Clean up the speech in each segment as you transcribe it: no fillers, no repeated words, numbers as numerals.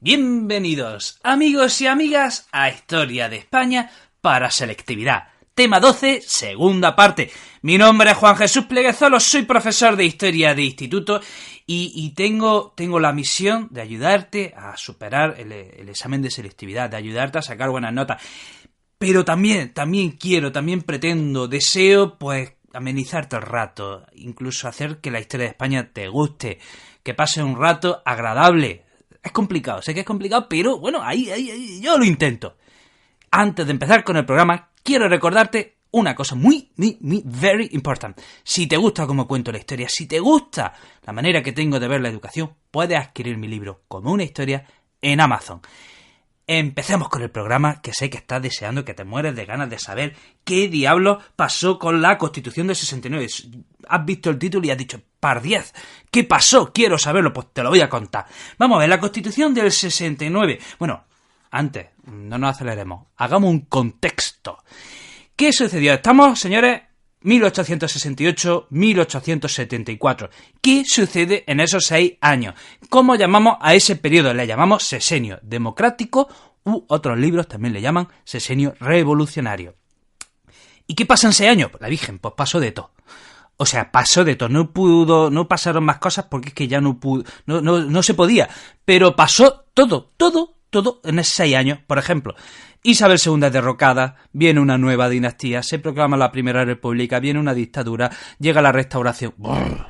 Bienvenidos, amigos y amigas, a Historia de España para Selectividad. Tema 12, segunda parte. Mi nombre es Juan Jesús Pleguezolo, soy profesor de Historia de Instituto y tengo la misión de ayudarte a superar el examen de selectividad, de ayudarte a sacar buenas notas. Pero también deseo, pues, amenizarte el rato, incluso hacer que la historia de España te guste, que pase un rato agradable. Es complicado, sé que es complicado, pero bueno, ahí yo lo intento. Antes de empezar con el programa, quiero recordarte una cosa muy very important. Si te gusta cómo cuento la historia, si te gusta la manera que tengo de ver la educación, puedes adquirir mi libro Como una historia en Amazon. Empecemos con el programa, que sé que estás deseando, que te mueres de ganas de saber qué diablos pasó con la Constitución del 69. Has visto el título y has dicho, ¡pardiez! ¿Qué pasó? Quiero saberlo, pues te lo voy a contar. Vamos a ver, la Constitución del 69. Bueno, antes, no nos aceleremos, hagamos un contexto. ¿Qué sucedió? Estamos, señores, 1868-1874. ¿Qué sucede en esos 6 años? ¿Cómo llamamos a ese periodo? Le llamamos sexenio democrático, u otros libros también le llaman sexenio revolucionario. ¿Y qué pasa en 6 años? Pues la Virgen, pues pasó de todo. O sea, pasó de todo. No pasaron más cosas porque es que ya no se podía. Pero pasó todo en esos 6 años. Por ejemplo, Isabel II es derrocada, viene una nueva dinastía, se proclama la Primera República, viene una dictadura, llega la Restauración.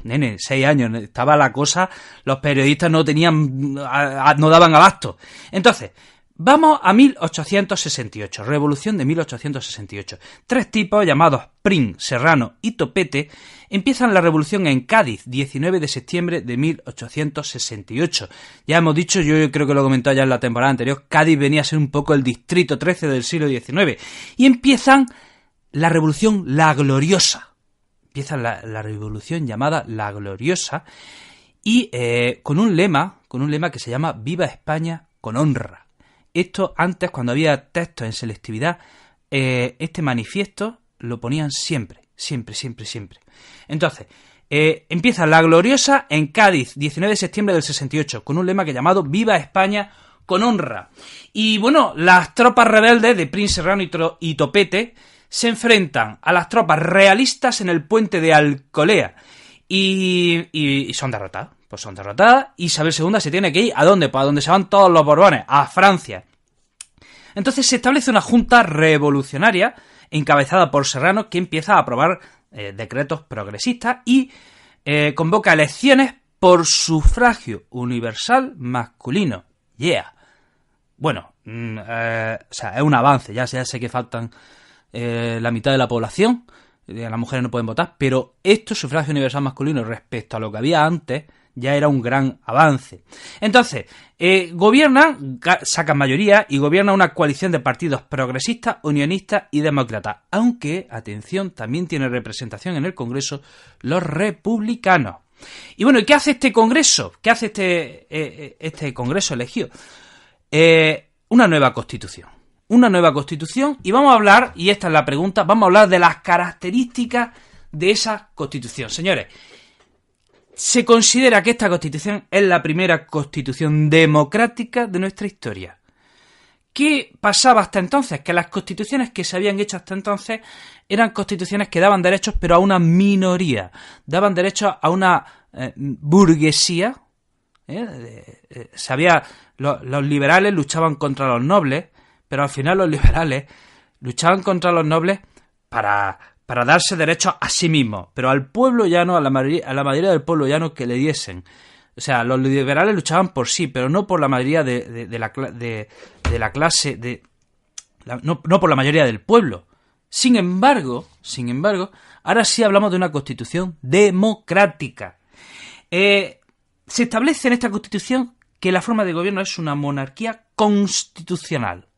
Nene, 6 años, estaba la cosa, los periodistas no daban abasto. Entonces, vamos a 1868, Revolución de 1868. 3 tipos llamados Prim, Serrano y Topete empiezan la revolución en Cádiz, 19 de septiembre de 1868. Ya hemos dicho, yo creo que lo comentó ya en la temporada anterior, Cádiz venía a ser un poco el distrito 13 del siglo XIX. Y empiezan la revolución La Gloriosa. Empieza la revolución llamada La Gloriosa y con un lema que se llama Viva España con honra. Esto antes, cuando había textos en selectividad, este manifiesto lo ponían siempre. Entonces, empieza La Gloriosa en Cádiz, 19 de septiembre del 68, con un lema que llamado Viva España con honra. Y bueno, las tropas rebeldes de Prim, Serrano y Topete se enfrentan a las tropas realistas en el puente de Alcolea y son derrotadas. Pues son derrotadas. Isabel II se tiene que ir, ¿a dónde? Pues a donde se van todos los Borbones, a Francia. Entonces se establece una junta revolucionaria encabezada por Serrano que empieza a aprobar decretos progresistas y convoca elecciones por sufragio universal masculino. Yeah. Bueno, o sea, es un avance, ya sé que faltan la mitad de la población, las mujeres no pueden votar, pero esto, sufragio universal masculino, respecto a lo que había antes, ya era un gran avance. Entonces, gobiernan, sacan mayoría y gobierna una coalición de partidos progresistas, unionistas y demócratas. Aunque, atención, también tiene representación en el Congreso los republicanos. Y bueno, ¿y qué hace este Congreso? ¿Qué hace este Congreso elegido? Una nueva Constitución. Una nueva Constitución y vamos a hablar, y esta es la pregunta, vamos a hablar de las características de esa Constitución. Señores, se considera que esta Constitución es la primera Constitución democrática de nuestra historia. ¿Qué pasaba hasta entonces? Que las constituciones que se habían hecho hasta entonces eran constituciones que daban derechos pero a una minoría, daban derechos a una burguesía. Los liberales luchaban contra los nobles, pero al final los liberales luchaban contra los nobles para darse derechos a sí mismos, pero al pueblo llano, a la mayoría del pueblo llano que le diesen. O sea, los liberales luchaban por sí, pero no por la mayoría de la clase, no por la mayoría del pueblo. Sin embargo, ahora sí hablamos de una constitución democrática. Se establece en esta constitución que la forma de gobierno es una monarquía constitucional,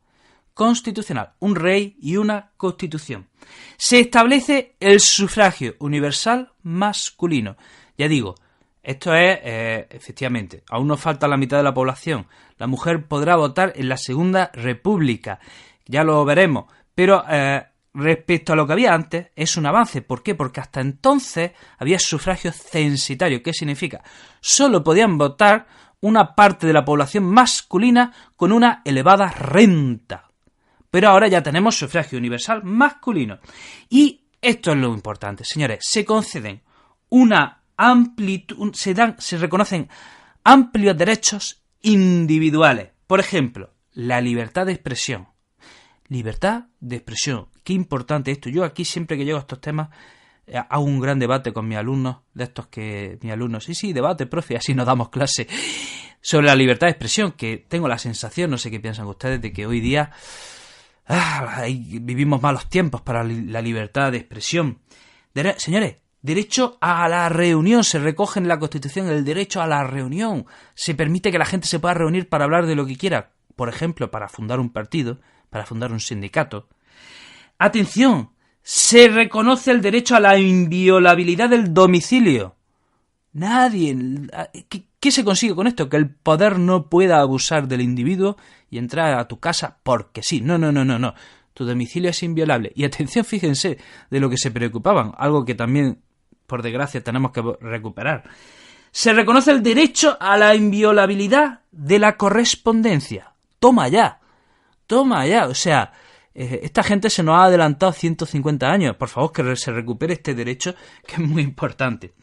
un rey y una constitución. Se establece el sufragio universal masculino. Ya digo, esto es, efectivamente, aún nos falta la mitad de la población. La mujer podrá votar en la Segunda República, ya lo veremos, pero respecto a lo que había antes, es un avance. ¿Por qué? Porque hasta entonces había sufragio censitario. ¿Qué significa? Solo podían votar una parte de la población masculina con una elevada renta. Pero ahora ya tenemos sufragio universal masculino. Y esto es lo importante, señores. Se conceden una amplitud, se reconocen amplios derechos individuales. Por ejemplo, la libertad de expresión. Libertad de expresión. Qué importante esto. Yo aquí siempre que llego a estos temas hago un gran debate con mis alumnos, de estos que mis alumnos, sí, debate, profe, así nos damos clase, sobre la libertad de expresión, que tengo la sensación, no sé qué piensan ustedes, de que hoy día vivimos malos tiempos para la libertad de expresión. Señores, derecho a la reunión, se recoge en la Constitución el derecho a la reunión. Se permite que la gente se pueda reunir para hablar de lo que quiera, por ejemplo, para fundar un partido, para fundar un sindicato. Atención, se reconoce el derecho a la inviolabilidad del domicilio. Nadie... ¿Qué se consigue con esto? Que el poder no pueda abusar del individuo y entrar a tu casa porque sí. No. Tu domicilio es inviolable. Y atención, fíjense de lo que se preocupaban, algo que también, por desgracia, tenemos que recuperar. Se reconoce el derecho a la inviolabilidad de la correspondencia. Toma ya. O sea, esta gente se nos ha adelantado 150 años. Por favor, que se recupere este derecho, que es muy importante.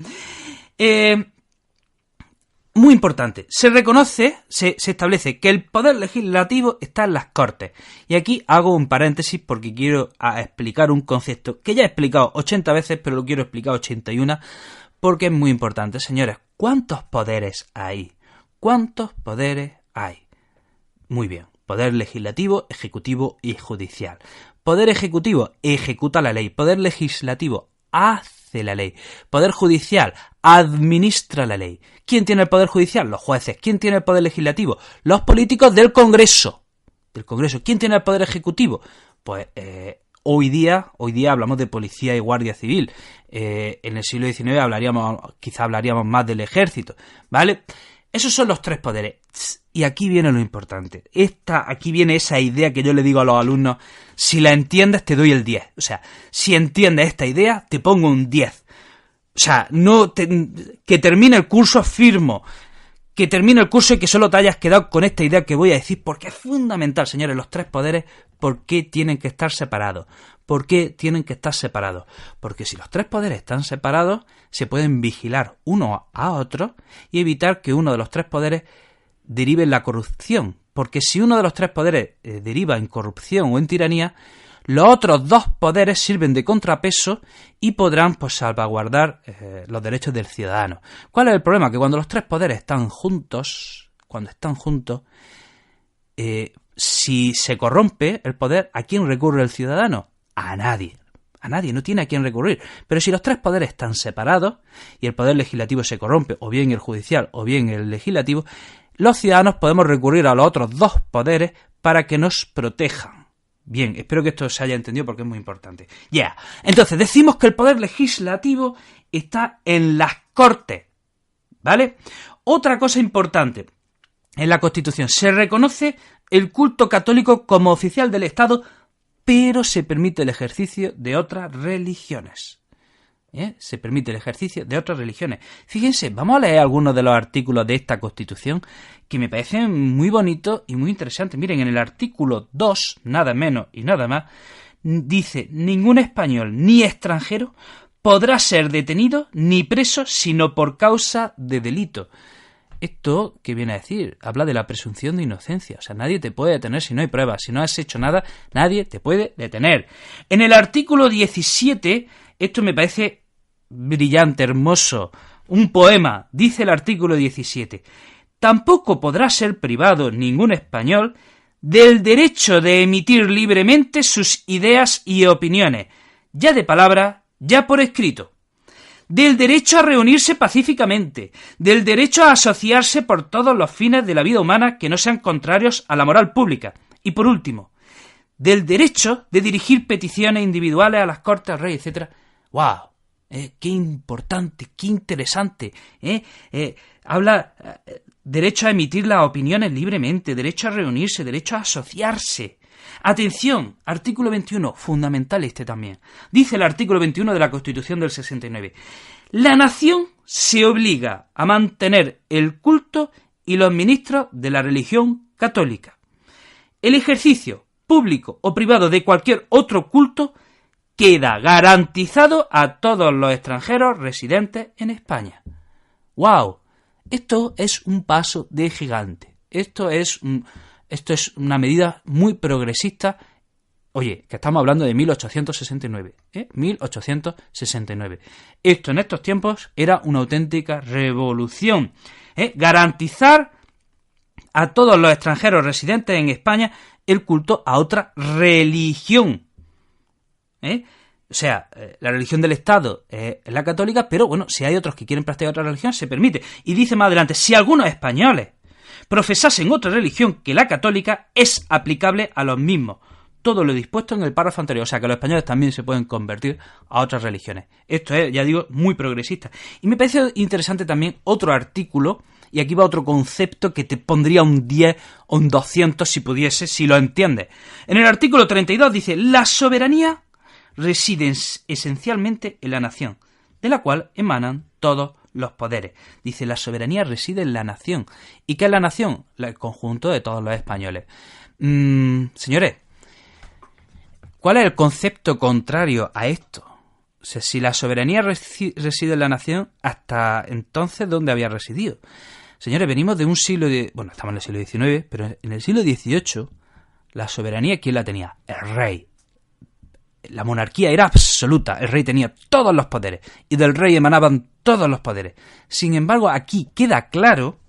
Muy importante, se establece que el poder legislativo está en las Cortes. Y aquí hago un paréntesis porque quiero explicar un concepto que ya he explicado 80 veces, pero lo quiero explicar 81 porque es muy importante. Señores, ¿cuántos poderes hay? ¿Cuántos poderes hay? Muy bien, poder legislativo, ejecutivo y judicial. Poder ejecutivo ejecuta la ley, poder legislativo hace la ley, poder judicial administra la ley. ¿Quién tiene el poder judicial? Los jueces. ¿Quién tiene el poder legislativo? Los políticos del Congreso. ¿Quién tiene el poder ejecutivo? Pues hoy día hablamos de policía y guardia civil. En el siglo XIX quizá hablaríamos más del ejército, ¿vale? Esos son los tres poderes. Y aquí viene lo importante. Aquí viene esa idea que yo le digo a los alumnos. Si la entiendes, te doy el 10. O sea, si entiendes esta idea, te pongo un 10. O sea, que termine el curso firmo. Que termine el curso y que solo te hayas quedado con esta idea que voy a decir. Porque es fundamental, señores, los tres poderes. ¿Por qué tienen que estar separados? ¿Por qué tienen que estar separados? Porque si los tres poderes están separados, se pueden vigilar uno a otro y evitar que uno de los tres poderes derive en la corrupción. Porque si uno de los tres poderes deriva en corrupción o en tiranía, los otros dos poderes sirven de contrapeso y podrán salvaguardar los derechos del ciudadano. ¿Cuál es el problema? Que cuando los tres poderes están juntos, si se corrompe el poder, ¿a quién recurre el ciudadano? A nadie, no tiene a quién recurrir. Pero si los tres poderes están separados y el poder legislativo se corrompe, o bien el judicial o bien el legislativo, los ciudadanos podemos recurrir a los otros dos poderes para que nos protejan. Bien, espero que esto se haya entendido porque es muy importante. Entonces decimos que el poder legislativo está en las Cortes, ¿vale? Otra cosa importante, en la Constitución se reconoce el culto católico como oficial del Estado, pero se permite el ejercicio de otras religiones. Se permite el ejercicio de otras religiones. Fíjense, vamos a leer algunos de los artículos de esta Constitución que me parecen muy bonitos y muy interesantes. Miren, en el artículo 2, nada menos y nada más, dice: ningún español ni extranjero podrá ser detenido ni preso sino por causa de delito. ¿Esto qué viene a decir? Habla de la presunción de inocencia. O sea, nadie te puede detener si no hay pruebas. Si no has hecho nada, nadie te puede detener. En el artículo 17, esto me parece brillante, hermoso, un poema. Dice el artículo 17: tampoco podrá ser privado ningún español del derecho de emitir libremente sus ideas y opiniones, ya de palabra, ya por escrito. Del derecho a reunirse pacíficamente, del derecho a asociarse por todos los fines de la vida humana que no sean contrarios a la moral pública. Y por último, del derecho de dirigir peticiones individuales a las Cortes, al Rey, etc. ¡Wow! ¡Qué importante! ¡Qué interesante! Habla derecho a emitir las opiniones libremente, derecho a reunirse, derecho a asociarse. Atención, artículo 21, fundamental este también. Dice el artículo 21 de la Constitución del 69: la nación se obliga a mantener el culto y los ministros de la religión católica. El ejercicio público o privado de cualquier otro culto queda garantizado a todos los extranjeros residentes en España. ¡Wow! Esto es un paso de gigante. Esto es una medida muy progresista. Oye, que estamos hablando de 1869. 1869. Esto en estos tiempos era una auténtica revolución. Garantizar a todos los extranjeros residentes en España el culto a otra religión. O sea, la religión del Estado es la católica, pero bueno, si hay otros que quieren practicar otra religión, se permite. Y dice más adelante, si algunos españoles profesasen otra religión que la católica, es aplicable a los mismos. Todo lo dispuesto en el párrafo anterior. O sea, que los españoles también se pueden convertir a otras religiones. Esto es, ya digo, muy progresista. Y me parece interesante también otro artículo, y aquí va otro concepto que te pondría un 10 o un 200 si pudiese, si lo entiendes. En el artículo 32 dice, la soberanía reside esencialmente en la nación, de la cual emanan todos los poderes. Dice, la soberanía reside en la nación. ¿Y qué es la nación? El conjunto de todos los españoles. Señores, ¿cuál es el concepto contrario a esto? O sea, si la soberanía reside en la nación, hasta entonces, ¿dónde había residido? Señores, venimos de un siglo de... Bueno, estamos en el siglo XIX, pero en el siglo XVIII, la soberanía, ¿quién la tenía? El rey. La monarquía era absoluta, el rey tenía todos los poderes, y del rey emanaban todos los poderes. Sin embargo, aquí queda claro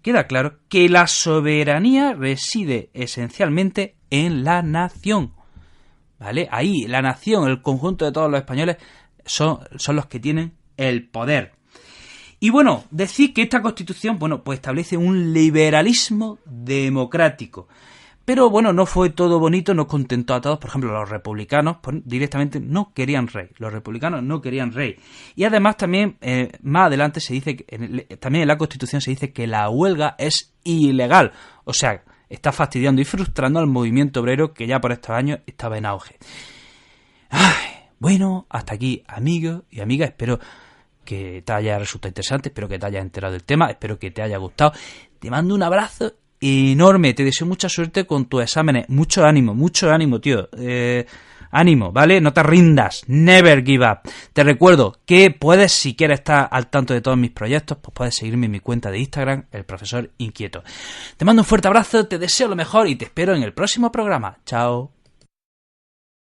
que la soberanía reside esencialmente en la nación. ¿Vale? Ahí, la nación, el conjunto de todos los españoles, son los que tienen el poder. Y bueno, decir que esta Constitución, bueno, pues establece un liberalismo democrático. Pero bueno, no fue todo bonito, no contentó a todos. Por ejemplo, los republicanos pues, directamente no querían rey. Los republicanos no querían rey. Y además también, más adelante se dice, también en la Constitución se dice que la huelga es ilegal. O sea, está fastidiando y frustrando al movimiento obrero que ya por estos años estaba en auge. Bueno, hasta aquí, amigos y amigas. Espero que te haya resultado interesante, espero que te hayas enterado del tema, espero que te haya gustado. Te mando un abrazo enorme, te deseo mucha suerte con tus exámenes. Mucho ánimo, tío. Ánimo, ¿vale? No te rindas, never give up. Te recuerdo que puedes, si quieres estar al tanto de todos mis proyectos, pues puedes seguirme en mi cuenta de Instagram, El Profesor Inquieto. Te mando un fuerte abrazo, te deseo lo mejor y te espero en el próximo programa. Chao.